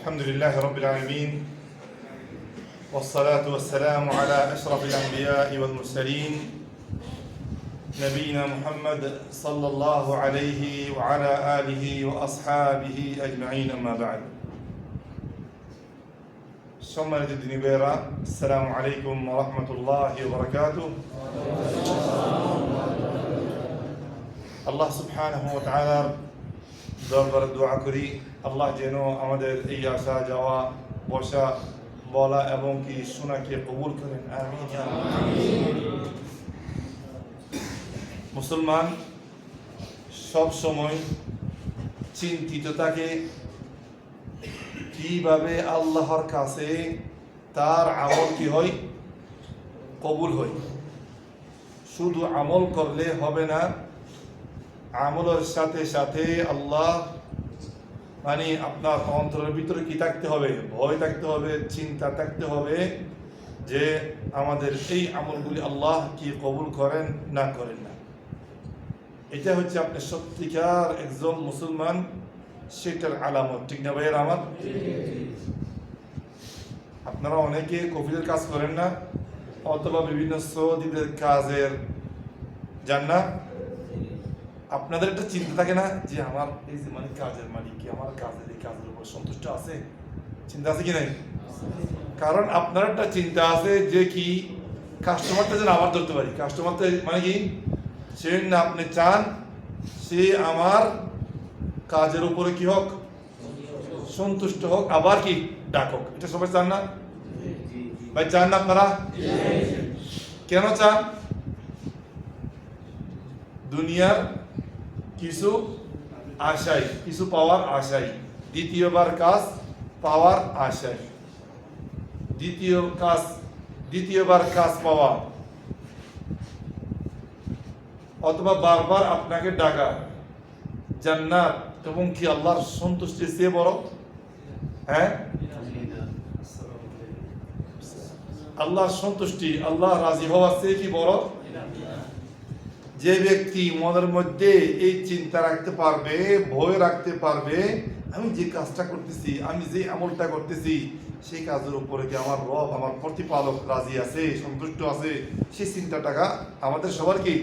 الحمد لله رب العالمين والصلاة والسلام على أشرف الأنبياء والمرسلين نبينا محمد صلى الله عليه وعلى آله وأصحابه أجمعين أما بعد সম্মানিত দিনী ভাইয়েরা আসসালামু আলাইকুম ওয়া রাহমাতুল্লাহি ওয়া বারাকাতুহু আল্লাহ সুবহানাহু ওয়া তাআলার দরবারে দোয়া করি আল্লাহ যেন আমাদের এই আসা যাওয়া বসা বলা এবং কি শোনাকে কবুল করেন আমিন ইয়া রাব্বাল মুসলমান সব সময় চিন্তিত থাকে কিভাবে আল্লাহর কাছে তার আমল কি হয়, কবুল হয়। শুধু আমল করলে হবে না, আমলের সাথে সাথে আল্লাহ মানে আপনার অন্তরের ভিতরে কি থাকতে হবে, ভয় থাকতে হবে, চিন্তা থাকতে হবে যে আমাদের এই আমলগুলি আল্লাহ কি কবুল করেন না করেন না। এটা হচ্ছে আপনি সত্যিকার একজন মুসলমান, সেটার আলামত, ঠিক না ভাইয়ের আমার? আপনারা অনেকে কফিলের কাজ করেন না, অথবা বিভিন্ন সৌদিদের কাজের যান না, আপনাদের একটা চিন্তা থাকে না যে আমার এই যে মানে কাজের মালিক কি আমার কাজের এই কাজের উপর সন্তুষ্ট আছে? চিন্তা আছে কি নাই? কারণ আপনার একটা চিন্তা আছে যে কি কাস্টমারটা যেন আবার ধরতে পারি। কাস্টমারটা মানে কি, সে না আপনি চান সে আমার কাজের উপরে কি হোক, সন্তুষ্ট হোক, আবার কি ডাকক। এটা সবাই চান না ভাই? চান না আপনারা? কেন চান? দুনিয়ার কিছু আশাই, কিছু পাওয়ার আশাই, দ্বিতীয়বার কাজ পাওয়ার আশাই, দ্বিতীয়বার কাজ পাওয়া, অথবা বারবার আপনাকে ডাকা। জান্নাত এবং কি আল্লাহর সন্তুষ্টির চেয়ে বড়? হ্যাঁ, আল্লাহর সন্তুষ্টি, আল্লাহ রাজি হওয়ার চেয়ে কি বড়? যে ব্যক্তি মনের মধ্যে এই চিন্তা রাখতে পারবে, ভয় রাখতে পারবে, আমি যে কাজটা করতেছি, আমি যে আমলটা করতেছি, সেই কাজের উপরে কি আমার রব, আমার প্রতিপালক রাজি আছে, সন্তুষ্ট আছে, সেই চিন্তাটাকা আমাদের সবার কি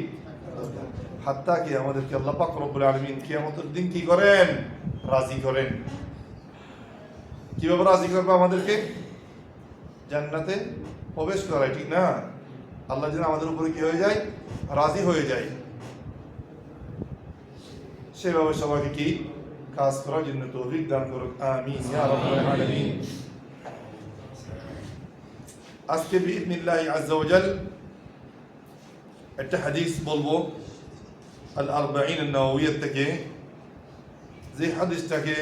হাত্তা কি আমাদেরকে আল্লাহ পাক রব্বুল আলামিন কিয়ামতের দিন কি করেন? রাজি করেন। কিভাবে রাজি করবে? আমাদেরকে জান্নাতে প্রবেশ করায়, ঠিক না? আল্লাহ যেন আমাদের উপরে কি হয়ে যায়? রাজি হয়ে যায়। সেভাবে সবাইকে কি কাজ করার জন্য তৌফিক দান করুক, আমিন ইয়া রাব্বাল আলামিন। আজকে বিইذنিল্লাহি আযজা ওয়া জাল একটা হাদিস বলবো আল আরবাঈন আন-নাওয়িয়্যা থেকে, যে হাদিসটাকে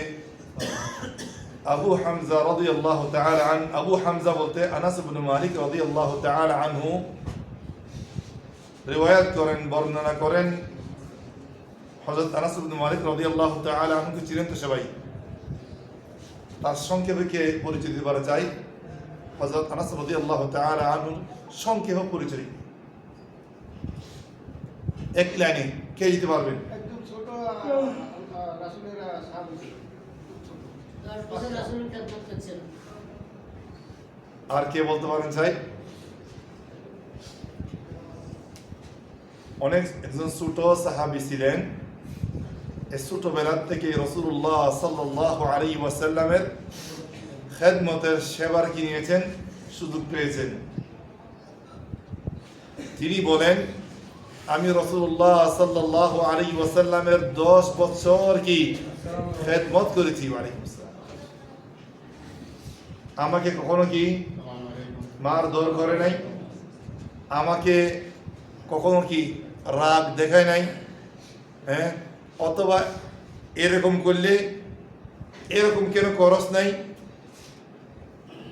আবু হামজা রাদিয়াল্লাহু তাআলা আন, আবু হামজা বলতে আনাস ইবনে মালিক রাদিয়াল্লাহু তাআলা আনহু রিওয়ায়াত করেন, বর্ণনা করেন। হযরত আনাস ইবনে মালিক রাদিয়াল্লাহু তাআলা আনহুকে চিনেন তো সবাই? তার সংক্ষেপে কে পরিচয় দিতে চাই। হযরত আনাস রাদিয়াল্লাহু তাআলা আনহু সংক্ষেপে পরিচয় এক লাইনে কে দিতে পারবেন? একদম ছোট রাসূলের সাহাবী ছিল। আর কে বলতে পারেন চাই? অনেক একজন ছোট সাহাবী ছিলেন। এই ছোটবেলা থেকে রাসূলুল্লাহ সাল্লাল্লাহু আলাইহি ওয়াসাল্লামের খেদমতের সেবার কি নিয়েছেন, সুযোগ পেয়েছেন। তিনি বলেন, আমি রাসূলুল্লাহ সাল্লাল্লাহু আলাইহি ওয়াসাল্লামের 10 বছর কি খেদমত করেছি। ওয়ালাইকুম আসসালাম। আমাকে কখনো কি মার দর করে নাই, আমাকে কখনো কি রাগ দেখায় নাই, হ্যাঁ, অথবা এরকম করলে এরকম কেন করস নাই,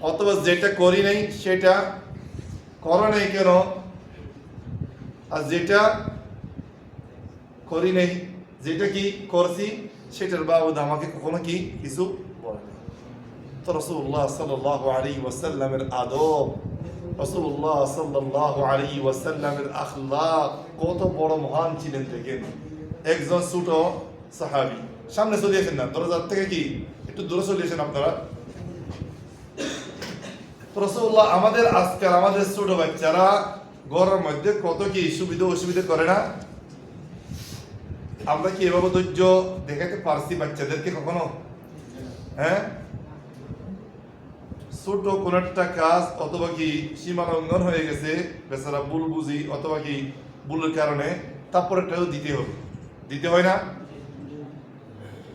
অথবা যেটা করি নাই সেটা করো নাই কেন, আর যেটা করি নাই, যেটা কি করছি সেটার বাবদ আমাকে কখনো কি কিছু বলে নাই। তো রাসূলুল্লাহ সাল্লাল্লাহু আলাইহি ওয়াসাল্লামের আদব, রাসূলুল্লাহ সাল্লাল্লাহু আলাইহি ওয়াসাল্লামের আখলাক কত বড় মহান ছিলেন দেখেন। একজন ছোট সাহাবী সামনে চলে আসেন না, দরজার থেকে কি একটু দূরে চলে আসেন আপনারা, রাসূলুল্লাহ আমাদের আজকাল আমাদের ছোট বাচ্চারা ঘরের মধ্যে কত কি সুবিধা অসুবিধা করে না? আমরা কি এভাবে ধৈর্য দেখাতে পারছি বাচ্চাদেরকে কখনো? হ্যাঁ, ছোট কোন একটা কাজ অথবা কি সীমা লঙ্ঘন হয়ে গেছে, বেচারা ভুল বুঝি অথবা কি ভুলের কারণে তারপরেটাও দিতে হয় না?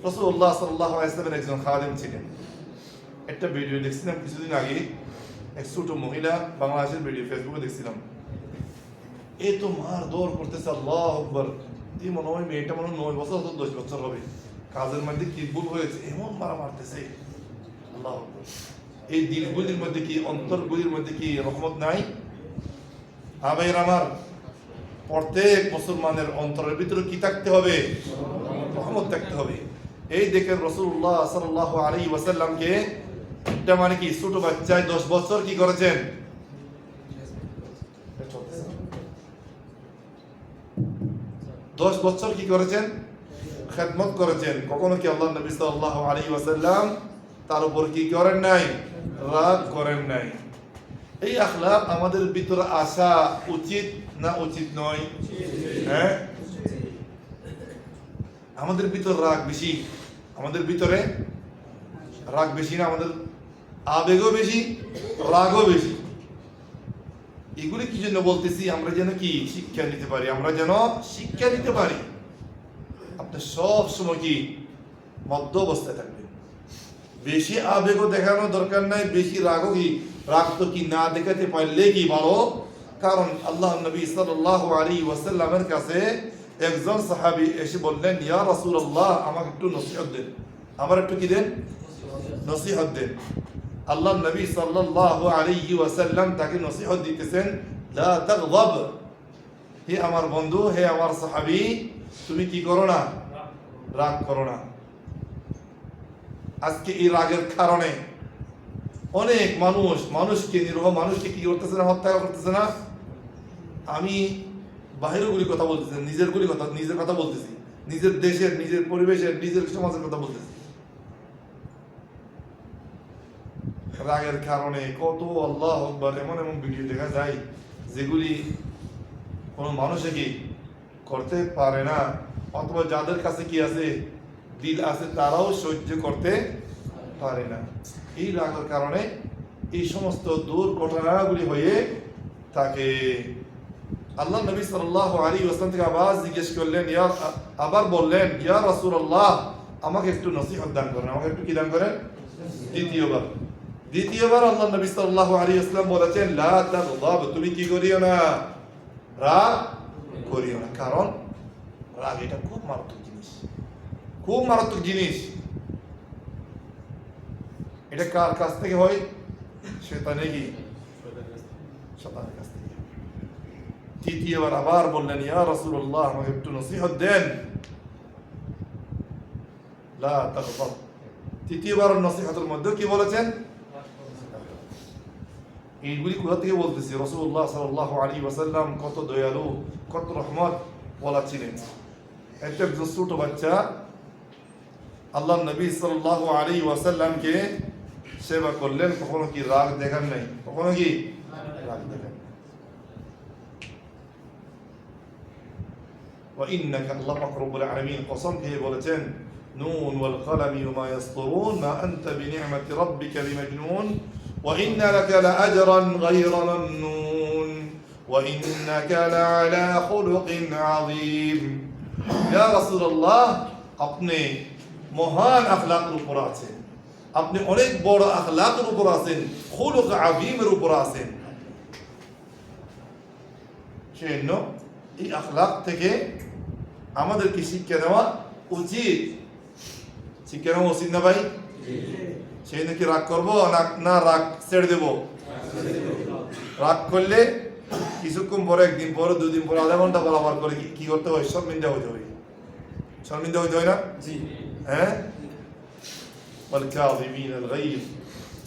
রাসূলুল্লাহ সাল্লাল্লাহু আলাইহি ওয়াসাল্লামের একজন খাদেম ছিলেন। একটা ভিডিও দেখছিলাম কিছুদিন আগে, এক ছোট মহিলা, বাংলাদেশের ভিডিও, ফেসবুকে দেখছিলাম। এই তো মার দৌড় করতেছে, আল্লাহু আকবার। এই মনে হয় মেয়েটা মনে হয় 9 বছর অথবা 10 বছর হবে। কাজের মধ্যে কি ভুল হয়েছে, এমন মারা মারতেছে, আল্লাহু আকবার। এই দিলগুলির মধ্যে কি, অন্তরগুলির মধ্যে কি রহমত নাই? আবের আমার প্রত্যেক মুসলমানের অন্তরের ভিতরে কি থাকতে হবে? রহমত থাকতে হবে। এই দেখেন রাসূলুল্লাহ সাল্লাল্লাহু আলাইহি ওয়াসাল্লামকে এটা মানে কি ছোট বাচ্চায় 10 বছর কি করেছেন? 10 বছর কি করেছেন? খেদমত করেছেন। কখনো কি আল্লাহ নবী সাল্লাল্লাহু আলাইহি ওয়াসাল্লাম তার উপর কি করেন নাই? রাগ করেন নাই। এই আখলাক আমাদের ভিতরে আসা উচিত না উচিত নয়? হ্যাঁ, আমাদের ভিতর রাগ বেশি, আমাদের ভিতরে রাগ বেশি না? আমাদের আবেগও বেশি, রাগও বেশি। এগুলি কি জন্য বলতেছি? আমরা যেন কি শিক্ষা নিতে পারি, আমরা যেন শিক্ষা নিতে পারি। আপনি সব সময় কি মধ্য অবস্থায় থাকবেন। বেশি আবেগও দেখানো দরকার নাই, বেশি রাগও কি, রাগ তো কি না দেখাতে পারলে কি ভালো। কারণ আল্লাহ নবী সাল্লাল্লাহু আলাইহি ওয়াসাল্লামের কাছে একজন সাহাবী এসে বললেন, ইয়া রাসূলুল্লাহ, আমাকে একটু নসিহত দেন, আমার একটু কি দেন? নসিহত দেন। আল্লাহ নবী সাল্লাল্লাহু আলাইহি ওয়াসাল্লাম তাকে নসিহত দিতেছেন, লা তাগদাব, হে আমার বন্ধু, হে আমার সাহাবী, তুমি কি করো না? রাগ করো না। আজকে এই রাগের কারণে অনেক মানুষকে, নিরহ মানুষকে কি করতেছে না? হত্যা করতেছে না? আমি বাহিরের গুলি কথা বলতেছি, নিজের কথা বলতেছি, নিজের দেশের, নিজের পরিবেশের, নিজের সমাজের কথা বলতেছি। রাগের কারণে কত, আল্লাহু আকবার, এমন এমন ভিডিও দেখা যায় যেগুলি কোনো মানুষে কি করতে পারে না, অথবা যাদের কাছে কি আছে, দিল আছে, তারাও সহ্য করতে পারে না। এই রাগের কারণে এই সমস্ত দুর্ঘটনাগুলি হয়ে থাকে। আল্লাহ নবী সাল্লাল্লাহু আলাইহি ওয়াসাল্লাম থেকে আবার জিজ্ঞেস করলেন, আবার বললেন, ইয়া রাসূলুল্লাহ, আমাকে একটু নসিহত দান করেন, আমাকে একটু কি দান করেন? দ্বিতীয়বার আল্লাহ নবী সাল্লাল্লাহু আলাইহি ওয়াসাল্লাম বলেছেন, লা তাগদাব, তুমি কি করিও না? রাগ করিও না। কারণ রাগ এটা খুব মারাত্মক জিনিস, খুব মারাত্মক জিনিস। এটা কার কাছ থেকে হয়? শয়তানের কি? শয়তানের কাছ থেকে। তৃতীয়বার আবার বললেন, ইয়া রাসূলুল্লাহ, আমাকে একটু নসিহত দেন। লা তাগদাব। তৃতীয়বার নসিহতের মধ্যে কি বলেছেন? এইগুলি কোথা থেকে বলতেছি? রাসূলুল্লাহ সাল্লাল্লাহু আলাইহি ওয়াসাল্লাম কত দয়ালু, কত রহমত ওয়ালা ছিলেন। একটা ছোট বাচ্চা আল্লাহ নবী সাল্লাল্লাহু আলাইহি ওয়াসাল্লামকে সেবা করলেন, কখনো কি রাগ দেখান নাই? কখনো কি রাগ দেখান? ওয়া ইন্নাকা, আল্লাহ পাক রব্বুল আলামিন কসম খেয়ে বলেছেন, নুন ওয়াল কলামি ওয়া মা ইয়াসতুরুন, মা আনতা বিনি'মাতি রাব্বিকা বিমাজনুন, ওয়া ইন্না লাকা লাআজরান গায়রা মামনুন, ওয়া ইন্নাকা লাআলা খুলুকিন আযীম। ইয়া রাসূলুল্লাহ, আপনি মহান আখলাকের উপর আছেন, আপনি অনেক বড় আখলাকের উপর আছেন, খুলুক আযীমের উপর আছেন। সেজন্য এই আখলাক থেকে আমাদেরকে শিক্ষা নেওয়া উচিত। শিক্ষা নেওয়া উচিত না ভাই? সেই নাকি রাগ করবো না রাগ ছেড়ে দেবো? রাগ করলে কিছুক্ষণ পরে, একদিন পরে, দুদিন পরে, আধা ঘন্টা পর আবার করে কি করতে হয়? শর্মিন্দা হইতে হয়। শর্মিন্দা হইতে হয় না? হ্যাঁ, ওয়াল কাযিমিনাল গায়য,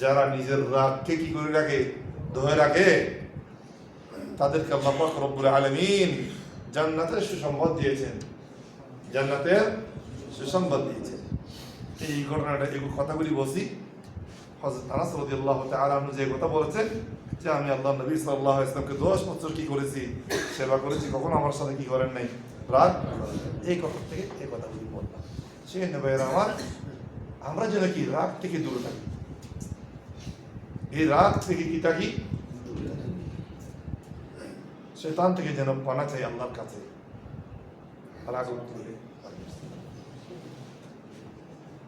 যারা নিজের রাগকে কি করে রাখে? ধরে রাখে, তাদেরকে আল্লাহ পাক রব্বুল আলামিন জান্নাতের সুসংবাদ দিয়েছেন, জান্নাতের সুসংবাদ দিয়েছেন। এই ঘটনাটা, এই কথাগুলি বলছি হযরত আনাস রাদিয়াল্লাহু তাআলা আনহু যে কথা বলেছেন যে আমি আল্লাহর নবী সাল্লাল্লাহু আলাইহি ওয়াসাল্লামকে 10 বছর কি করেছি, সেবা করেছি, কখনো আমার সাথে কি করেন নাই, রাগ। এই কথা থেকে এই কথাগুলি বললাম। সেই নবীরা আমার, আমরা যেন কি রাগ থেকে দূরে থাকি, এই রাগ থেকে কি থাকি, শয়তান থেকে যেন পানা চাই আল্লাহর কাছে। রাগ উঠলে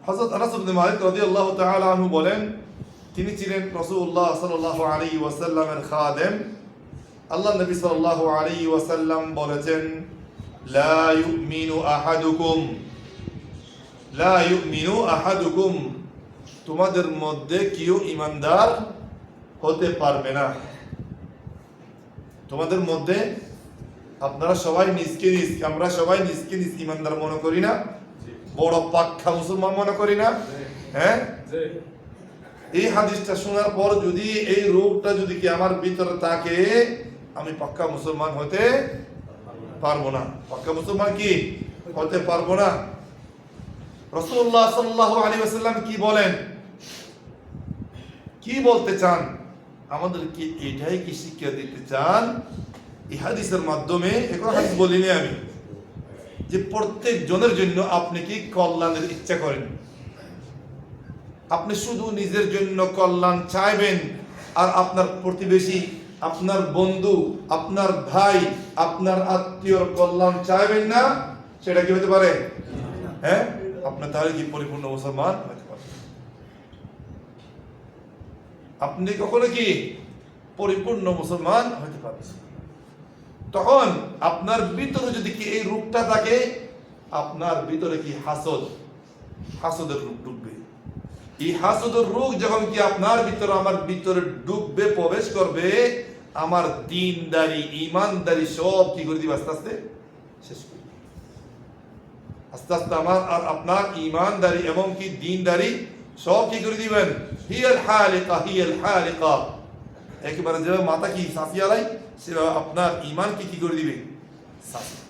হযরত আনাস ইবনে মালিক রাদিয়াল্লাহু তাআলা আনহু বলেন, তিনি ছিলেন রাসূলুল্লাহ সাল্লাল্লাহু আলাইহি ওয়াসাল্লামের খাদেম। আল্লাহ নবী সাল্লাল্লাহু আলাইহি ওয়াসাল্লাম বলেছেন, লা ইউমিনু আহাদুকুম, লা ইউমিনু আহাদুকুম, তোমাদের মধ্যে কেউ ঈমানদার হতে পারবে না। তোমাদের মধ্যে আপনারা সবাই নিজকে নিজ, আমরা সবাই নিজকে নিজ ঈমানদার মনে করি না, বড় পাক্কা মুসলমান মনে করি না? হ্যাঁ, এই হাদিসটা শোনার পর যদি এই রোগটা যদি কি আমার ভিতরে থাকে, আমি পাক্কা মুসলমান হতে পারবো না। পাক্কা মুসলমান কি হতে পারবো না। রাসূলুল্লাহ সাল্লাল্লাহু আলাইহি ওয়াসাল্লাম কি বলেন, কি বলতে চান, আমাদেরকে এটাই কি শিক্ষা দিতে চান এই হাদিসের মাধ্যমে? এখন হাদিস বলিনি আমি, যে প্রত্যেক জনের জন্য আপনি কি কল্যাণের ইচ্ছা করেন, আপনি শুধু নিজের জন্য কল্যাণ চাইবেন, আর আপনার প্রতিবেশী, আপনার বন্ধু, আপনার ভাই, আপনার আত্মীয়র কল্যাণ চাইবেন না, সেটা কি হতে পারে? হ্যাঁ, আপনার তাহলে কি পরিপূর্ণ মুসলমান হতে পারে? আপনি কখনো কি পরিপূর্ণ মুসলমান হতে পারবেন? তখন আপনার ভিতরে যদি কি এই রূপটা থাকে, আপনার ভিতরে কি হাসদ, হাসদের রূপ ঢুকবে। এই হাসদের রূপ যখন কি আপনার ভিতরে, আমার ভিতরে ঢুকবে, প্রবেশ করবে, আমার দ্বীনদারি, ঈমানদারি সব কি করে দিবে? আস্তে আস্তে শেষ করে দিবে। আস্তে আস্তে আমার আর আপনার ঈমানদারি এবং কি দ্বীনদারি সব কি করে দিবেন? হিয়াল হালিকা, হিয়াল হালিকা, একেবারে যেভাবে মাথা কি সাফিয়া লাই, সেভাবে আপনার ঈমানকে কি করে দিবে? সাফিয়া।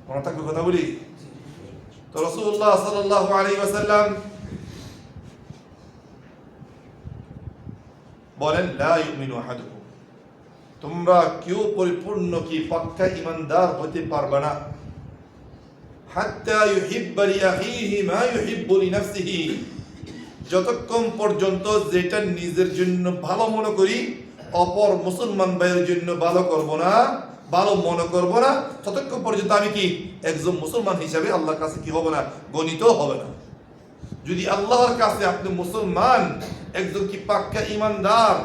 মনে থাকবে কথা বলি তো? রাসূলুল্লাহ সাল্লাল্লাহু আলাইহি ওয়াসাল্লাম বলেন, লা ইউমিনু আহাদুকুম, তোমরা কেউ পরিপূর্ণ কি পাক্কা ঈমানদার হতে পারবে না, হাত্তা ইউহিব্বা লিআখিহি মা ইউহিব্বু লিনাফসিহি, যতক্ষণ পর্যন্ত যেটা নিজের জন্য ভালো মনে করি, অপর মুসলমান ভাইয়ের জন্য ভালো করব না, ভালো মনে করব না, ততক্ষণ পর্যন্ত আমি কি একজন মুসলমান হিসাবে আল্লাহর কাছে কি হবে না? গণিত হবে না। যদি আল্লাহর কাছে আপনি মুসলমান, একজন কি পাক্কা ঈমানদার,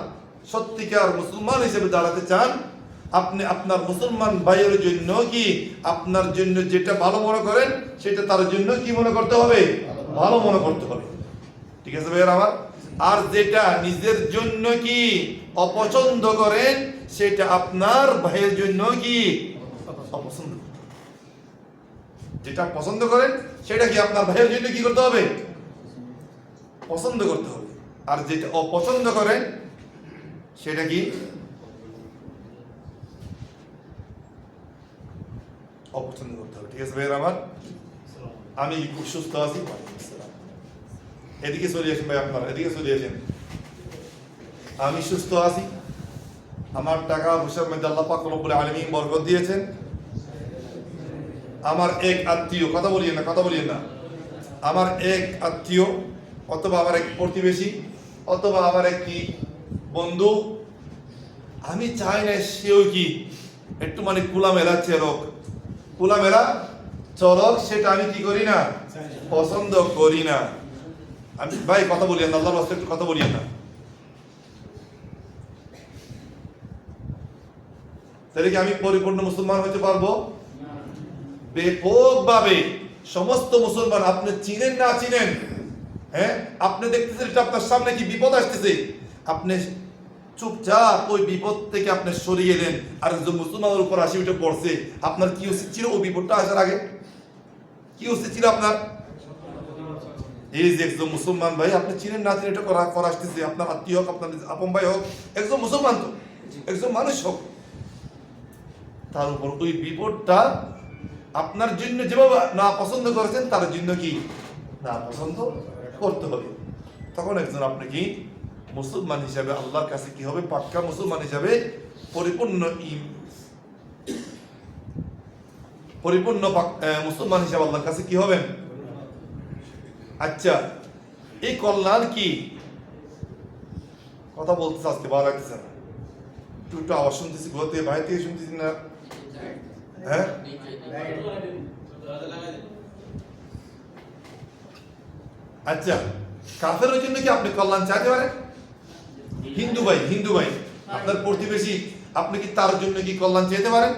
সত্যিকার মুসলমান হিসেবে দাঁড়াতে চান, আপনি আপনার মুসলমান ভাইয়ের জন্য কি আপনার জন্য যেটা ভালো মনে করেন, সেটা তার জন্য কি মনে করতে হবে? ভালো মনে করতে হবে। ঠিক আছে ভাইয়ের আমার? আর যেটা নিজের জন্য কি অপছন্দ করেন, সেটা আপনার ভাইয়ের জন্য কি অপছন্দ। যেটা পছন্দ করেন সেটা কি আপনার ভাইয়ের জন্য কি করতে হবে? পছন্দ করতে হবে। আর যেটা অপছন্দ করেন সেটা কি অপছন্দ করতে হবে। ঠিক আছে ভাইয়ের আমার? আমি খুব সুস্থ আছি, এদিকে চলে আসেন ভাই, আপনারা এদিকে চলে আসেন। আমি সুস্থ আছি, আমার টাকা পয়সার মধ্যে আল্লাহ পাক রব্বুল আলামিন বরকত দিয়েছেন। আমার এক আত্মীয়, কথা বলিয়েন না, কথা বলিয়েন না, আমার এক আত্মীয় অথবা আমার এক প্রতিবেশী অথবা আমার এক কি বন্ধু, আমি চাই না সেও কি একটু মানে খোলামেলা চলক, খোলামেলা চলক, সেটা আমি কি করি না, পছন্দ করি না। আমি ভাই কথা বলিয়েন না, আল্লাহর রাস্তায় একটু কথা বলিয়েন না। তাহলে কি আমি পরিপূর্ণ মুসলমান হতে পারবো? ব্যাপকভাবে সমস্ত মুসলমান, আপনি চিনেন না চিনেন, হ্যাঁ, আপনি দেখতেছেন এটা আপনার সামনে কি বিপদ আসতেছে, আপনি চুপচাপ ওই বিপদ থেকে আপনি সরিয়ে এলেন, আর একজন মুসলমানের উপর আসি ওইটা পড়ছে, আপনার কি উচিত ছিল ওই বিপদটা আসার আগে? কি উচিত ছিল আপনার? এই যে একজন মুসলমান ভাই, আপনি চিনেন না চিনেন এটা করা আসতেছে, আপনার আত্মীয় হোক, আপনার আপন ভাই হোক, একজন মুসলমান তো একজন মানুষ হোক, তার উপর ওই বিপদটা আপনার জন্য যেভাবে না পছন্দ করেছেন, তার জন্য কি না পছন্দ করতে হবে। তখন একজন আপনি কি মুসলমান হিসাবে আল্লাহর কাছে কি হবে, পাক্কা মুসলমান হিসাবে পরিপূর্ণ মুসলমান হিসাবে আল্লাহর কাছে কি হবেন। আচ্ছা, এই কল্যাণ কি কথা বলতেছে আজকে ভালো লাগতেছে না, একটু আওয়াজ শুনতেছি, ঘর থেকে বাইরে থেকে শুনতেছি না। হ্যাঁ, আচ্ছা, কাফেরের জন্য কি আপনি কল্যাণ চাইতে পারেন? হিন্দু ভাই আপনার প্রতিবেশী, আপনি কি তার জন্য কি কল্যাণ চাইতে পারেন?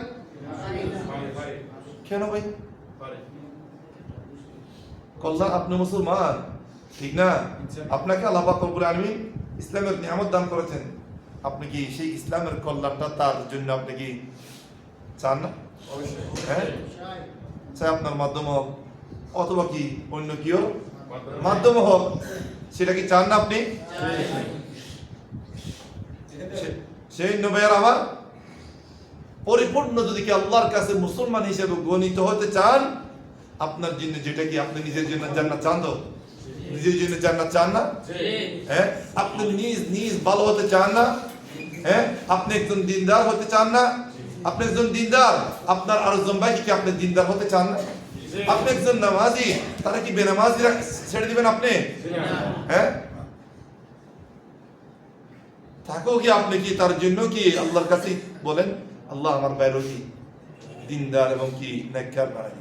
কেন ভাই? কল্যাণ, আপনি মুসলমান, ঠিক না? আপনাকে আল্লাহ পাক রব্বুল আলামিন ইসলামের নিয়ামত দান করেছেন, আপনি কি সেই ইসলামের কল্যাণটা তার জন্য আপনি কি চান না? হ্যাঁ, চাই আপনার মাধ্যম হোক অথবা কি অন্য কেউ মাধ্যম হোক, সেটা কি চান না আপনি? সেই নবীর আমার পরিপূর্ণ যদি কি আল্লাহর কাছে মুসলমান হিসেবে গণিত হতে চান, আপনার জন্য যেটা কি আপনি নিজের জন্য জান্নাত চান, তো নিজের জন্য জান্নাত চান না? হ্যাঁ, আপনি নিজ ভালো হতে চান না? হ্যাঁ, আপনি একজন দিনদার হতে চান না? আপনি একজন দিনদার, আপনার আরেকজন ভাই কি আপনি দিনদার হতে চান না? আপনি একজন নামাজি, তারা কি বেনামাজিরা ছেড়ে দিবেন আপনি? হ্যাঁ, থাকো কি আপনি কি তার জন্য কি আল্লাহর কাছে বলেন, আল্লাহ আমার বাইরে কি দিনদার এবং কি নেককার বানাই।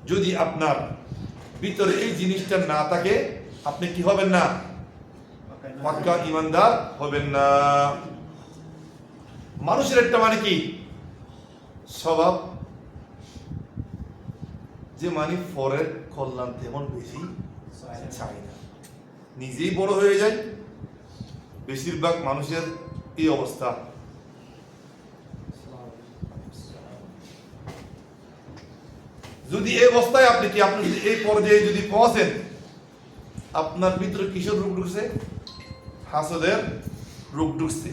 যদি আপনার ভিতরে এই জিনিসটা না থাকে, আপনি কি হবেন না? পাক্কা ইমানদার হবেন না। মানুষের একটা মানে কি স্বভাব, যে মানে পরের কল্যাণ তেমন বেশি চায় না, নিজেই বড় হয়ে যায়। বেশিরভাগ মানুষের এই অবস্থা। যদি এই অবস্থায় আপনি যদি এই পর্যায়ে যদি পৌঁছেন, আপনার ভিতরে কিসের রূপ ঢুকছে? হাসদের রূপ ঢুকছে।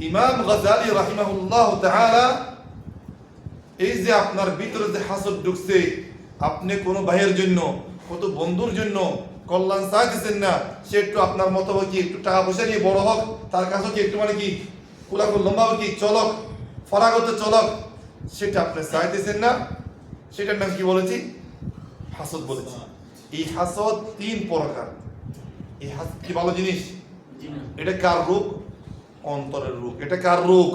ইমাম গাজ্জালী রাহিমাহুল্লাহ তাআলা এই যে আপনার ভিতরে যে হাসদ ঢুকছে, আপনি কোনো ভাইয়ের জন্য, কত বন্ধুর জন্য কল্যাণ চাইতেছেন না, সে একটু আপনার মতো কি একটু টাকা পয়সা নিয়ে বড় হোক, তার কাছে কি একটু মানে কি কুলাকুল লম্বা কি চলক, ফরাগতে চলক, সেটা আপনি চাইতেছেন না। সেটার নাম কি বলেছি? হাসদ বলেছি। এই হাসদ 3 প্রকার। এই হাসদ কি ভালো জিনিস? এটা কার রূপ? অন্তরের রূপ। এটা কার রূপ?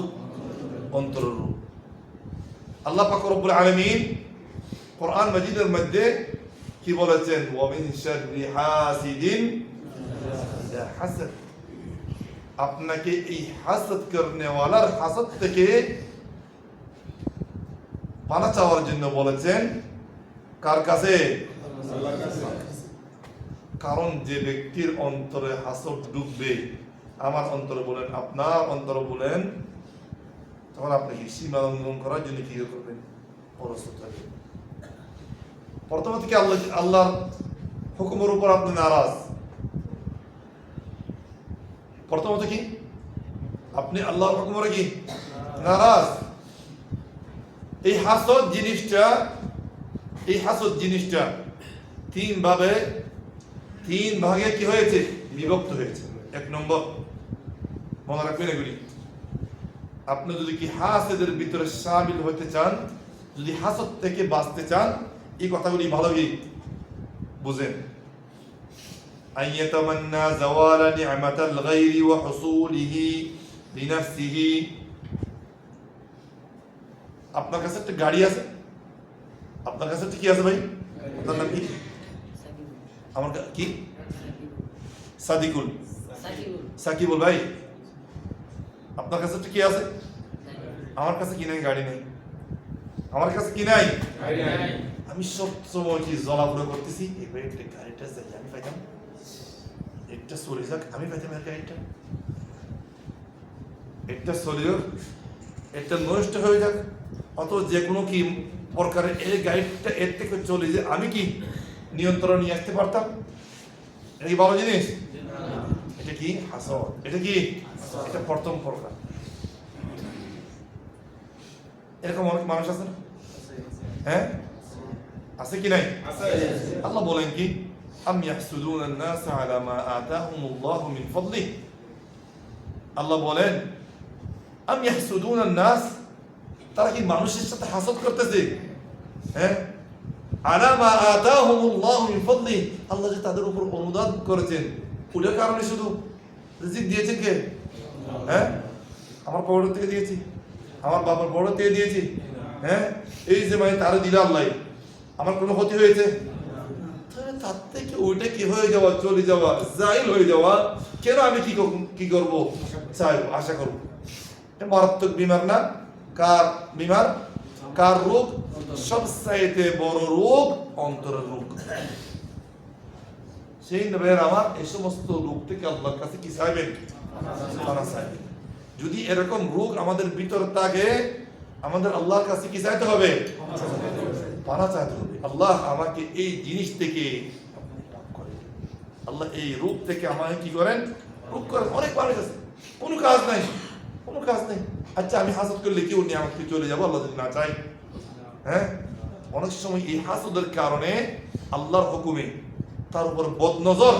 অন্তরের রূপ। আল্লাহ পাক রব্বুল আলামিন কোরআন মাজিদের মধ্যে কি বলেছেন? ওয়া মিন শাররি হাসিদিন ইযা হাসাদ। আপনাকে এই হাসদ করনেওয়ালার হাসদ থেকে পানা চাওয়ার জন্য বলেছেন। কার কাছে? আল্লাহর কাছে। কারণ যে ব্যক্তির অন্তরে হাসদ ঢুকবে, আমার অন্তরে বলেন, আপনার অন্তরে বলেন, তখন আপনি কি সীমা লঙ্ঘন করার জন্য কি করবেন? প্রস্তুত থাকবেন। প্রথমত কি আল্লাহর হুকুমের উপর আপনি নারাজ। প্রথমত কি আপনি আল্লাহর হুকুমের কি নারাজ। এই হাসদ জিনিসটা 3 ভাগে কি হয়েছে? বিভক্ত হয়েছে। 1 নম্বর, মনে রাখবেন এগুলি। আপনি যদি কি হাসদের ভিতরে শামিল হতে চান, যদি হাসদ থেকে বাঁচতে চান, এই কথাগুলি ভালোই বুঝেন। আইয়াতামান্না যাওয়ালা নি'মাতাল গায়রি ওয়া হুসুলিহি লিনাফসিহি। আপনার কাছে একটা গাড়ি আছে, আপনার কাছে একটা কি আছে ভাই? আপনার নাম কি? আমার কি? সাকিবুল ভাই। আপনার কাছে একটা কি আছে? আমার কাছে কি নাই? গাড়ি নেই। আমার কাছে কি নাই? আমি সব সময় কি জলাপুরা করতেছি, এবার একটা গাড়িটা চাই, আমি পাইতাম, একটা চলে যাক, আমি পাইতাম এর গাড়িটা, একটা চলেও একটা নষ্ট হয়ে যাক, অত যে কোনো কি প্রকারের এই গাড়িটা এর থেকে চলে যে আমি কি নিয়ন্ত্রণ নিয়ে আসতে পারতাম। এটা কি ভালো জিনিস? এটা কি হাসদ। এটা কি? এটা প্রথম প্রকার। এরকম অনেক মানুষ আছে না? হ্যাঁ, আছে কি নাই? আল্লাহ বলেন কি আম ইয়াহসুদুনা আন-নাস আলা মা আতাহুমুল্লাহু মিন ফাদলিহি আল্লাহ বলেন আম ইয়াহসুদুনা আন-নাস তারা কি মানুষের সাথে হাসদ করতেছে হ্যাঁ আলা মা আতাহুমুল্লাহু মিন ফাদলিহি আল্লাহ যে তাদের উপর অনুদান করেছেন ওটার কারণে শুধু রিজিক দিয়েছেন কে হ্যাঁ আমার পকেট থেকে দিয়েছি আমার বাবার পকেট থেকে দিয়েছি হ্যাঁ এই যে মানে তারা দিল আল্লাহ আমার কোনো ক্ষতি হয়েছে তার থেকে ওইটা কি হয়ে যাওয়া চলে যাওয়া জাইল হয়ে যাওয়া কেন আমি কি করব চাই আশা করব মারাত্মক বিমার না কার বিমার কার রোগ সবচাইতে বড় রোগ অন্তরের রোগ সেই নবীর আমার এই সমস্ত রোগ থেকে আল্লাহর কাছে কি চাইবেন পানা চাইবেন যদি এরকম রোগ আমাদের ভিতরে থাকে আমাদের আল্লাহর কাছে কি চাইতে হবে পানা চাইতে হবে আল্লাহ আমাকে এই জিনিস থেকে আল্লাহ এই রোগ থেকে আমাকে কি করেন রোগ করেন অনেক মানুষ আছে কোনো কাজ নাই আচ্ছা আমি হাসদ করলে কেউ নিয়ে আমাকে চলে যাবো আল্লাহ যদি না চাই হ্যাঁ অনেক সময় এই হাসদের কারণে আল্লাহর হুকুমে তার উপর বদনজর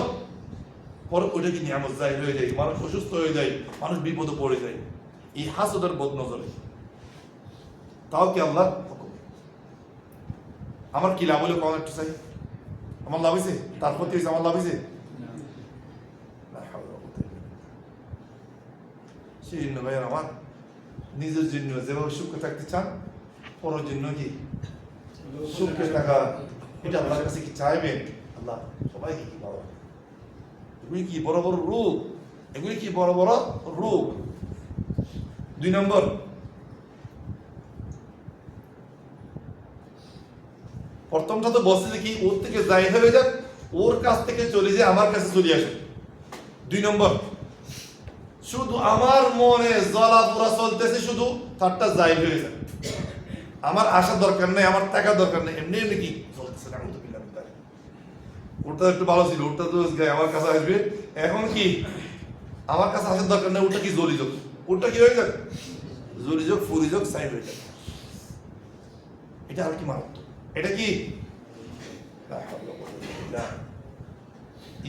পরে ওইটা কি নিয়ামত জাহির হয়ে যায় মানুষ অসুস্থ হয়ে যায় মানুষ বিপদে পড়ে যায় এই হাসদের বদনজরে তাও কি আল্লাহর হুকুম আমার কি লাভ হলো কখন একটু চাই আমার লাভ হয়েছে তার প্রতি হয়েছে আমার লাভ হয়েছে সেই জন্য ভাই আমার নিজের জন্য যেভাবে সুখে থাকতে চান পরের জন্য কি সুখে থাকা এটা আল্লাহর কাছে কি চাইবেন আল্লাহ সবাইকে কি বড় এগুলি কি বড় বড় রোগ এগুলি কি বড় বড় রোগ 2 নম্বর প্রথমটা তো বসে যে কি ওর থেকে যাই হয়ে যাক ওর কাছ থেকে চলে যায় আমার কাছে চলে আসে 2 নম্বর শুধু আমার মনে জ্বলা পোড়া চলতেছে শুধু তারটা যাই হয়ে যায় আমার আসার দরকার নেই আমার টাকা দরকার নেই এমনি এমনি কি চলতেছে না তো বিল্লাহ ওটা একটু ভালো ছিল ওটা তো আমার কাছে আসবে এখন কি আমার কাছে আসার দরকার নেই ওটা কি জ্বলি যোগ ওটা কি হয়ে যাক জ্বলি যোগ ফুরি যোগ সাইড হয়ে যাক এটা আর কি মারাত্মক এটা কি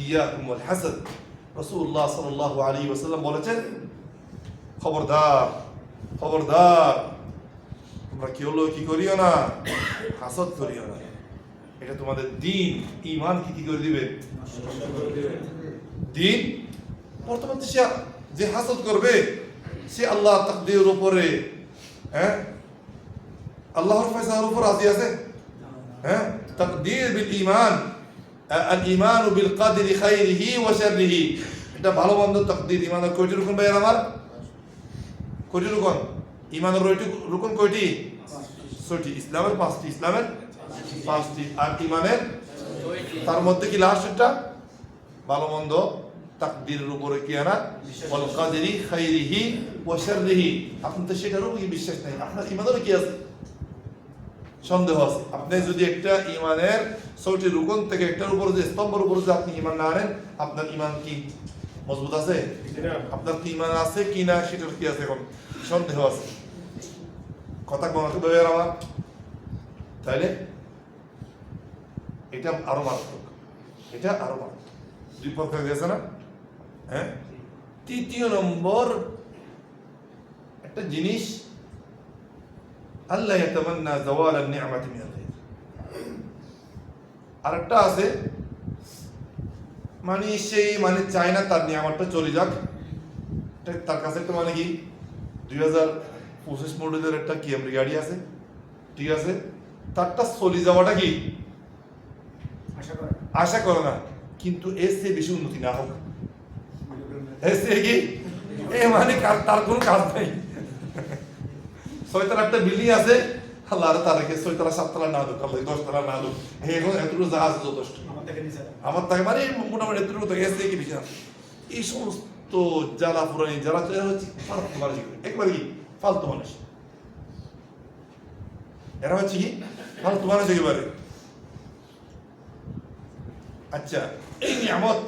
ইয়াকুম ওয়াল হাসাদ রাসূলুল্লাহ সাল্লাল্লাহু আলাইহি ওয়াসাল্লাম বলেছেন খবরদার তোমরা কি করিও না হাসদ করিও না এটা তোমাদের দ্বীন ঈমান কি করে দিবে দ্বীন বর্তমানে সে যে হাসদ করবে সে আল্লাহ তাকদীরের উপরে হ্যাঁ আল্লাহর ফয়সালার উপর রাজি আছে হ্যাঁ তাকদীর বিল ঈমান আল ঈমান বিল কদরি খাইরিহি ওয়া শাররিহি এটা ভালো মন্দ তাকদীর ঈমানের কয়টি রকম ভাই আমার কয়টি রকম ঈমানের রকম কয়টি 6টি ইসলামের 5টি ইসলামের 5টি আর ঈমানের তার মধ্যে কি লাস্টটা ভালো মন্দ তাকদীরের উপরে কি আনা ওয়াল কদরি খাইরিহি ওয়া শাররিহি আপনি তো সেটার উপর বিশ্বাস নাই আপনার ঈমানের কি আছে সন্দেহ আছে আপনি যদি একটা ঈমানের 6টি রুকন থেকে একটার উপর যে স্তম্ভের উপর যে আপনি ঈমান না আনেন আপনার ঈমান কি মজবুত আছে আপনার কি ঈমান আছে কি না সেটার কি আছে এখন সন্দেহ আছে কথা কোনটা দয়ার আমার তাইলে এটা আরো মারাত্মক 2 প্রকার গেছে না হ্যাঁ 3য় নম্বর একটা জিনিস আল্লাহ ইয়াতামান্না যাওয়াল আন-নি'মাতি মিনাল গায়র আরেকটা আছে মানে সেই মানে চায় না তার নিয়ামতটা চলে যাক তার কাছে একটা মানে কি 2025 মডেলের একটা কিএমরি গাড়ি আছে ঠিক আছে তারটা চলে যাওয়াটা কি আশা করে না কিন্তু এর চেয়ে বেশি উন্নতি না হোক এর চেয়ে কি মানে তার কোনো কাজ নাই 6 তলা একটা বিল্ডিং আছে আল্লাহ তার রেখে 6 তলা 7 তলা না হোক 10 তলা না হোক এখন এতটুকু জাহাজ যথেষ্ট আমার তাকে মানে মোটামুটি এতটুকু তো এসে কি বিষয় এই সমস্ত জ্বালা পুরানি যারা হচ্ছে ফালতু মানুষ একবার কি ফালতু মানুষ এরা হচ্ছে কি ফালতু মানুষ একেবারে আচ্ছা এই নিয়ামত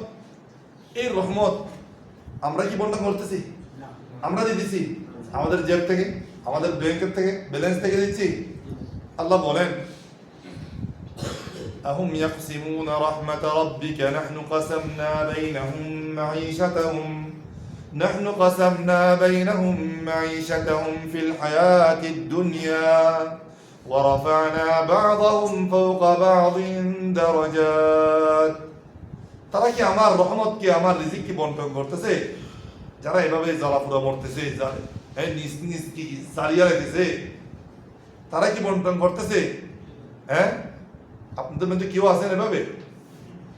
এই রহমত আমরা কি বন্ধ করতেছি আমরা দিতেছি আমাদের জেব থেকে আমাদের ব্যাংকের থেকে ব্যালেন্স থেকে দিচ্ছি আল্লাহ বলেন أهم يقسمون رحمة ربك نحن قسمنا بينهم معيشتهم في الحياة الدنيا ورفعنا بعضهم فوق بعض درجات তারা কি আমার রহমত কি আমার রিজিক কি বন্টন করতেছে যারা এভাবে জ্বালাপুরা মরতেছে নিজ নিজ কি সারিয়া রেখেছে তারা কি বন্টন করতেছে হ্যাঁ আপনাদের মধ্যে কেউ আছেন এভাবে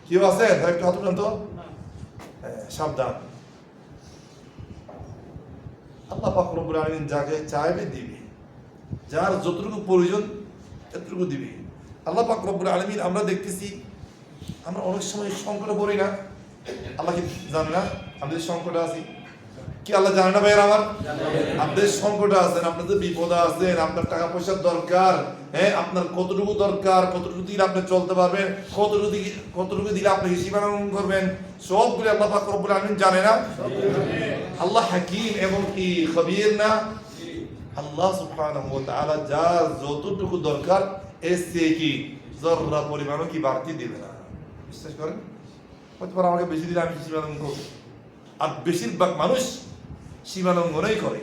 কেউ আছেন একটু হাত উঠান তো সাবধান আল্লাহ পাক রব্বুল আলামিন যাকে চাইবে দিবে যার যতটুকু প্রয়োজন ততটুকু দিবে আল্লাহ পাক রব্বুল আলামিন আমরা দেখতেছি আমরা অনেক সময় সংকটে পড়ি না আল্লাহ কি জানে না আমাদের সংকটে আছি কি আল্লাহ জানে না ভাইয়ের আমার আপনাদের সংকটে আছেন আপনাদের বিপদে আছেন আপনার টাকা পয়সার দরকার হ্যাঁ আপনার কতটুকু দরকার কতটুকু দিলে আপনি চলতে পারবেন কতটুকু দিলে আপনি হিসাবানুন করবেন সবগুলো আল্লাহ পাক রব্বুল আলামিন জানে না আল্লাহ হাকিম এবং কি খবীর না আল্লাহ সুবহানাহু ওয়া তাআলা যার যতটুকু দরকার এর চেয়ে কি জররা পরিমাণও কি বাড়তি দিবে না বিশ্বাস করেন হয়তো আমাকে বেশি দিলে আমি সীমালঙ্ঘন করব আর বেশিরভাগ মানুষ সীমালঙ্ঘনই করে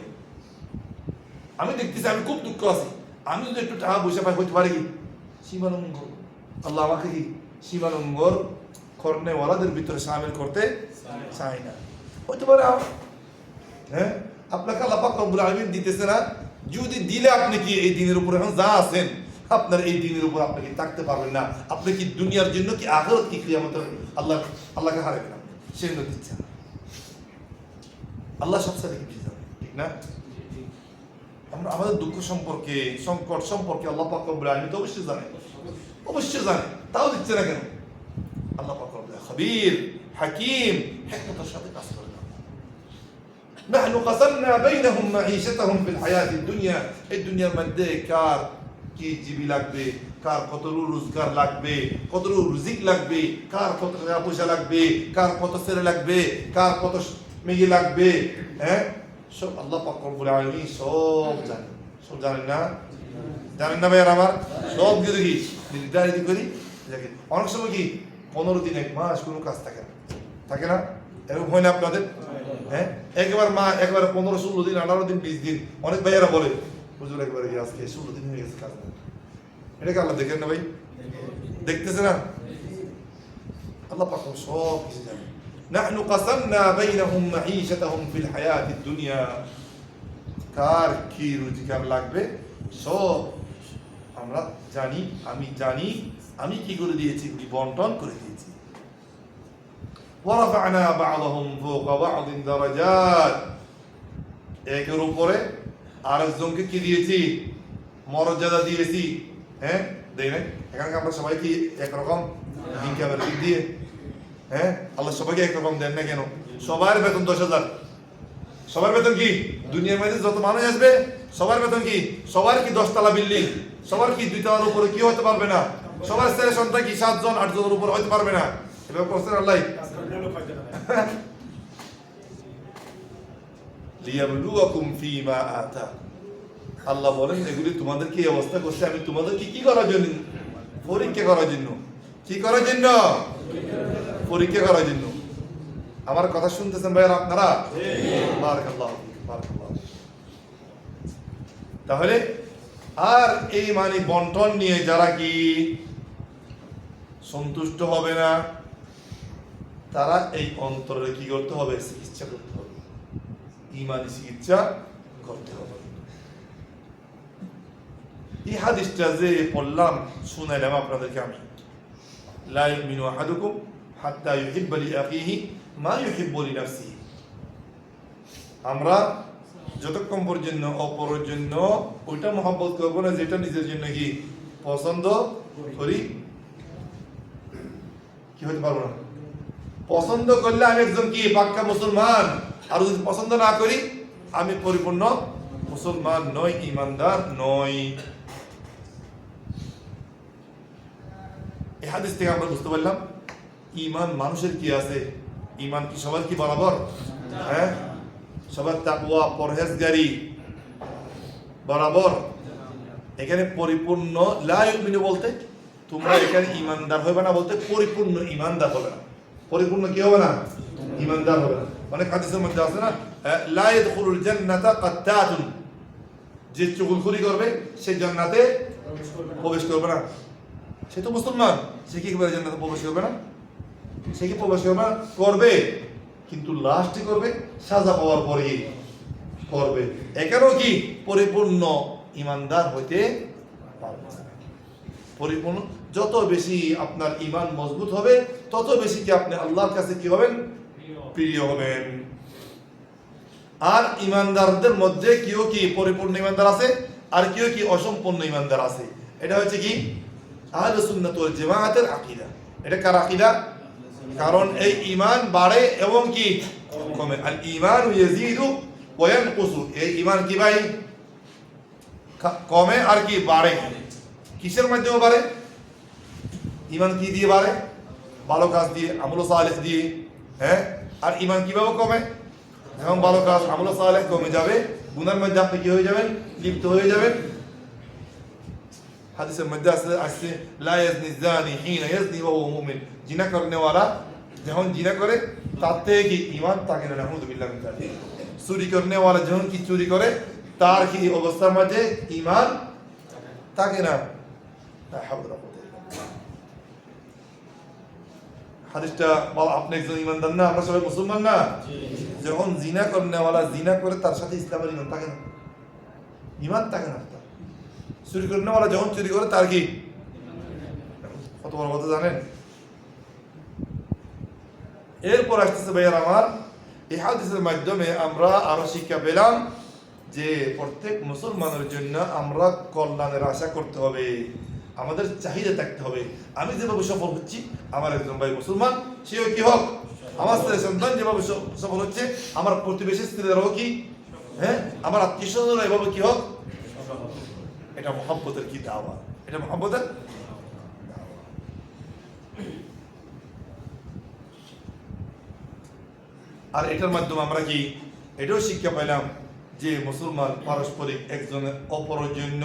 আমি দেখতেছি আমি খুব দুঃখ আছি আমি যদি একটু টাকা পয়সা পাই হইতে পারি কি সীমালঙ্ঘন আল্লাহ আমাকে কি সীমালঙ্ঘন করনেওয়ালাদের ভিতরে সামিল করতে চাই না হইতে পারে হ্যাঁ আপনাকে আল্লাহ পাক রব্বুল আলামিন দিতেছে না যদি দিলে আপনি কি এই দিনের উপর এখন যা আছেন আপনার এই দিনের উপর আপনি কি থাকতে পারবেন না আপনি কি দুনিয়ার জন্য কি আখিরাত কি কিয়ামতের আল্লাহকে হারাবেন আপনি সেজন্য দিচ্ছে না আল্লাহ সবসাথে কি বেশি জানে ঠিক না আমরা আমাদের দুঃখ সম্পর্কে সংকট সম্পর্কে আল্লাহ পাক রব্বুল আলামিন তো অবশ্যই জানে তাও দিচ্ছে না কেন আল্লাহ পাক রব্বুল খবীর হাকিম হিকমতের সাথে কাজ করে نحن قسمنا بينهم معيشتهم في الحياة الدنيا الدنيا মধ্যে কার কি জীবী লাগবে কার কত রোজগার লাগবে কত রিজিক লাগবে কার কত টাকা পয়সা লাগবে কার কত ছেলে লাগবে কার কত মেয়ে লাগবে হ্যাঁ সব আল্লাহ পাক রব্বুল আলামিন সব জানেন না ভাইয়ার আমার সব কিছু কি নির্ধারিত করি অনেক সময় কি 15 দিন 1 মাস কোনো কাজ থাকে না এরকম হয় না আপনাদের হ্যাঁ একবার 15-16 দিন 18 দিন 20 দিন অনেক ভাইয়েরা বলে হুজুর একবার আজকে 16 দিন হয়ে গেছে কাজ না এটা কি আল্লাহ দেখেন না ভাই দেখতেছে না আল্লাহ পাক সব কিছু জানে নাহনু কাসামনা বাইনাহুম মাঈশাতাহুম ফিল হায়াতিদ দুনিয়া কার কি রোজগার লাগবে সব আমরা জানি আমি কি করে দিয়েছি বন্টন করে দিয়েছি ورفعنا بعضهم فوق بعض درجات একের উপরে আরেকজনকে কি দিয়েছি মর্যাদা দিয়েছি হ্যাঁ দেই না এখানে আমরা সবাই কি একরকম ইনকামের দিক দিয়ে হ্যাঁ আল্লাহ সবাইকে একরকম দেন না কেন সবার বেতন 10,000 সবার বেতন কি দুনিয়ার মধ্যে যত মানুষ আসবে সবার বেতন কি সবার কি 10 তলা বিল্ডিং সবার কি 2 তলার উপরে কি হতে পারবে না সবার ছেলে সন্তান কি 7 জন 8 জনের উপর হতে পারবে না এভাবে করছেন আল্লাহ লিয়াবলুয়াকুম ফীমা আতা আল্লাহ বলেন এগুলি তোমাদের কি অবস্থা করছে আমি তোমাদের কি করার জন্য পরীক্ষা করার জন্য আমার কথা শুনতেছেন ভাইরা আপনারা বারাকাল্লাহু বারাকাল্লাহু তাহলে আর এই মানে বন্টন নিয়ে যারা কি সন্তুষ্ট হবে না তারা এই অন্তরে কি করতে হবে চিকিৎসা করতে হবে ঈমানি চিকিৎসা করতে হবে এই হাদিসটা যে পড়লাম শুনাইলাম আপনাদেরকে আমি লা ইউমিনু আহাদুকুম হাত্তা ইউহিব্বা লিআখিহি মা ইউহিব্বু লিনাফসিহি আমরা যতক্ষণ পর্যন্ত অপরের জন্য ওইটা মহব্বত করব না যেটা নিজের জন্য কি পছন্দ করি কি হতে পারবো না পছন্দ করলে আমি একজন কি পাক্কা মুসলমান আর যদি পছন্দ না করি আমি পরিপূর্ণ মুসলমান নই ঈমানদার নই এই হাদিস থেকে আমরা বুঝতে পারলাম ঈমান মানুষের কি আছে ঈমান কি সবার কি বরাবর হ্যাঁ সবার তাকওয়া পরহেজগারি বরাবর এখানে পরিপূর্ণ লা ইউমিনু বলতে তোমরা এখানে ইমানদার হবে না বলতে পরিপূর্ণ ইমানদার হবে না। পরিপূর্ণ কি হবে না? ইমানদার হবে না। অনেক হাদিসের মধ্যে আছে না, লা ইয়াদখুলুল জান্নাতা কাত্তাতুন, যে চুগলখড়ি করবে সে জান্নাতে প্রবেশ করবে না। সে তো মুসলমান, সে কি করে জান্নাতে প্রবেশ করবে না? সে কি প্রবেশ করবে না? করবে, কিন্তু লাস্টে করবে সাজা পাওয়ার পরে করবে। এখানেও কি পরিপূর্ণ ইমানদার হইতে পারবে না। পরিপূর্ণ, যত বেশি আপনার ইমান মজবুত হবে তত বেশি কি আপনি আল্লাহর কাছে কি হবেন? প্রিয় হবেন। আর ইমানদারদের মধ্যে কেউ কি পরিপূর্ণ ইমানদার আছে, আর কেউ কি অসম্পূর্ণ ইমানদার আছে। এটা হচ্ছে কি আহলে সুন্নাত ওয়াল জামাআতের আকীদা। এটা কার আকীদা? কারণ এই ঈমান বাড়ে এবং কি কমে। আল ঈমান ইয়াজিদু ওয়া ইয়ানকুসু, এই ঈমান কি ভাই কমে আর কি বাড়ে। কিসের মাধ্যমে বাড়ে? ঈমান কি দিয়ে বাড়ে? ভালো কাজ দিয়ে, আমল সালেহ দিয়ে। হ্যাঁ, আর ঈমান কিভাবে কমে? এবং ভালো কাজ আমল সালেহ কমে যাবে, গুনার মধ্যে আপনি কি হয়ে যাবেন? লিপ্ত হয়ে যাবেন। হাদিসের মধ্যে আসছে লা ইয়াজনি জানি হিনা ইয়াজনি ওয়া হুয়া মুমিন, জিনা করনেওয়ালা যখন জিনা করে তার থেকে কি ঈমান থাকে না। নাউযুবিল্লাহি মিন যালিক। চুরি করনেওয়ালা যখন কি চুরি করে তার কি অবস্থার মধ্যে ঈমান থাকে না। লা হাওলা ওয়া কুওয়াতা ইল্লা বিল্লাহ। হাদিসটা বল, আপনি একজন ঈমানদার না? আমরা সবাই মুসলমান না? যখন জিনা করনেওয়ালা জিনা করে তার সাথে ইসলামের ঈমান থাকে না, ঈমান থাকে না। চুরি করনেওয়ালা যখন চুরি করে তার কি কত বড় কথা জানেন? এরপর আসতেছে ভাইয়ার আমার, এই হাদিসের মাধ্যমে আমরা আরো শিক্ষা পেলাম যে প্রত্যেক মুসলমানের জন্য আমরা কল্যাণের আশা করতে হবে, আমাদের চাহিদা থাকতে হবে। আমি যেভাবে সফল হচ্ছি, আমার একজন ভাই মুসলমান সেও কি হোক, আমার ছেলে সন্তান যেভাবে সফল হচ্ছে, আমার প্রতিবেশী স্ত্রীরাও কি, হ্যাঁ, আমার আত্মীয় স্বজনরা এভাবে কি হোক। এটা মহব্বতের কি দাওয়া, এটা মহব্বতের। আর এটার মাধ্যমে আমরা কি এটাও শিক্ষা পেলাম যে মুসলমান পারস্পরিক একজনের অপরের জন্য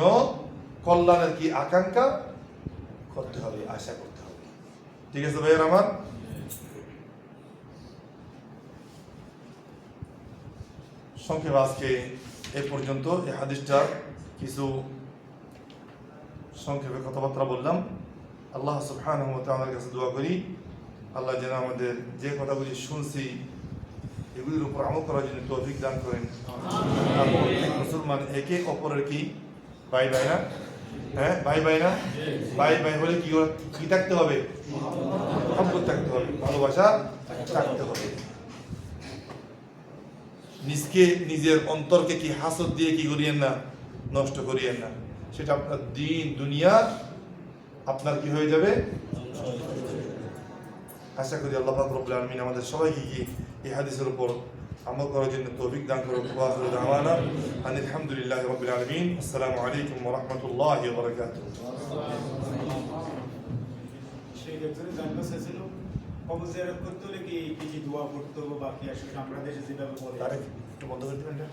কল্যাণের কি আকাঙ্ক্ষা করতে হবে, আশা করতে হবে। ঠিক আছে ভাইয়ের আমার? সংক্ষেপে আজকে এ পর্যন্ত। এই হাদিসটার কিছু সংক্ষেপে কথাবার্তা বললাম। আল্লাহ সুবহানাহু ওয়া তাআলার কাছে দোয়া করি আল্লাহ যেন আমাদের যে কথাগুলি শুনছি এগুলির উপর আমল করার জন্য তৌফিক দান করেন। আর প্রত্যেক মুসলমান একে অপরের কি ভাই ভাই না? হ্যাঁ, ভাই ভাই না? ভাই ভাই হলে কি থাকতে হবে? মহব্বত থাকতে হবে, ভালোবাসা থাকতে হবে। নিজের অন্তরকে কি হাসদ দিয়ে কি করিয়েন না, নষ্ট করিয়েন না। সেটা আপনার দিন দুনিয়া আপনার কি হয়ে যাবে। আশা করি আল্লাহ পাক রব্বুল আলামিন আমাদের সবাইকে কি এই হাদিসের উপর আমল করার জন্য তৌফিক দান করুন। ওয়া আখিরু দাওয়ানা আলহামদুলিল্লাহি রাব্বিল আলামিন। আসসালামু আলাইকুম ওয়া রাহমাতুল্লাহি ওয়া বারাকাতুহু। সেই একজনে জানতে চাইছিল কবর জিয়ারত করতে হলে কি কি দোয়া পড়তে হবে, বাকি আসলে আমরা দেশে যেভাবে বলে তারেক একটু বন্ধ করে দিবেন এটা।